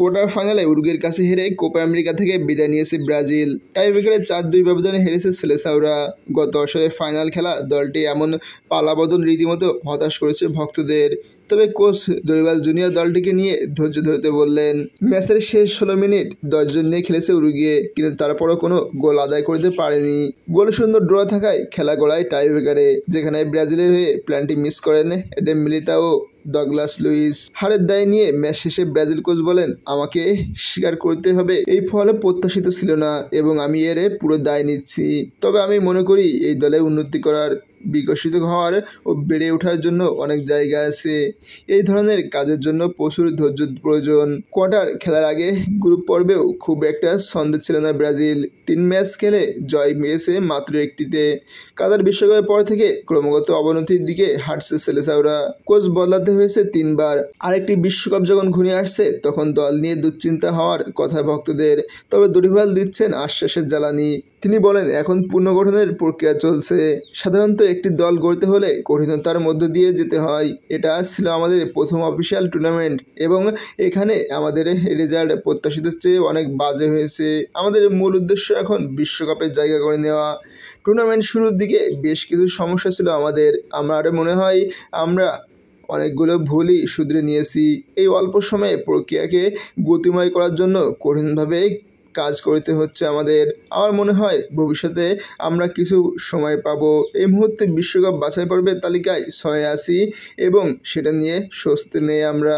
Quarter ফাইনালে উরুগুয়ের কাছে হেরে কোপা আমেরিকা থেকে বিদায় নিয়েছে ব্রাজিল। টাইব্রেকারে 4-2 ব্যবধানে হেরেছে সেলেসাওরা। গত আসরে ফাইনাল খেলা দলটি এমন পালাবদল রীতিমতো হতাশ করেছে ভক্তদের। তবে কোচ দরিবাল জুনিয়র দলটিকে নিয়ে ধৈর্য ধরতে বললেন। ম্যাচের শেষ 16 মিনিট 10 জন নিয়ে খেলেছে উরুগুয়ে, কিন্তু তারপরও কোনো গোল আদায় করতে পারেনি। গোল শূন্য ড্র থাকায় খেলা গড়ায় টাইব্রেকারে, যেখানে ব্রাজিলের হয়ে প্ল্যানটি মিস করেন এডেন মিলিতাও, ডগলাস লুইস। হারের দায় নিয়ে ম্যাচ শেষে ব্রাজিল কোচ বলেন, আমাকে স্বীকার করতে হবে এই ফল প্রত্যাশিত ছিল না এবং আমি এর পুরো দায় নিচ্ছি। তবে আমি মনে করি এই দলে উন্নতি করার, বিকশিত হওয়ার ও বেড়ে ওঠার জন্য অনেক জায়গা আছে। এই ধরনের কাজের জন্য প্রচুর ধৈর্য প্রয়োজন। কোয়ার্টার খেলার আগে গ্রুপ পর্বেও খুব একটা ছন্দে ছিল না ব্রাজিল। 3 ম্যাচ খেলে জয় পেয়েছে মাত্র একটিতে। কাতার বিশ্বকাপের পর থেকে ক্রমাগত অবনতির দিকে হাঁটছে সেলেসাওরা। কোচ বদলাতে হয়েছে 3 বার। আরেকটি বিশ্বকাপ যখন ঘনিয়ে আসছে তখন দল নিয়ে দুশ্চিন্তা হওয়ার কথা ভক্তদের। তবে দরিবাল দিচ্ছেন আশ্বাসের জ্বালানি। তিনি বলেন, এখন পুনর্গঠনের প্রক্রিয়া চলছে। সাধারণত একটি দল গড়তে হলে কঠিনতার মধ্য দিয়ে যেতে হয়। এটা ছিল আমাদের প্রথম অফিসিয়াল টুর্নামেন্ট এবং এখানে আমাদের রেজাল্ট প্রত্যাশিত চেয়ে অনেক বাজে হয়েছে। আমাদের মূল উদ্দেশ্য এখন বিশ্বকাপের জায়গা করে নেওয়া। টুর্নামেন্ট শুরুর দিকে বেশ কিছু সমস্যা ছিল আমাদের। আমার মনে হয় আমরা অনেকগুলো ভুলই শুধরে নিয়েছি। এই অল্প সময়ে প্রক্রিয়াকে গতিময় করার জন্য কঠিনভাবে কাজ করতে হচ্ছে আমাদের। আমার মনে হয় ভবিষ্যতে আমরা কিছু সময় পাবো। এই মুহূর্তে বিশ্বকাপ বাছাই পর্বের তালিকায় 6-এ আছি এবং সেটা নিয়ে স্বস্তি নেই আমরা।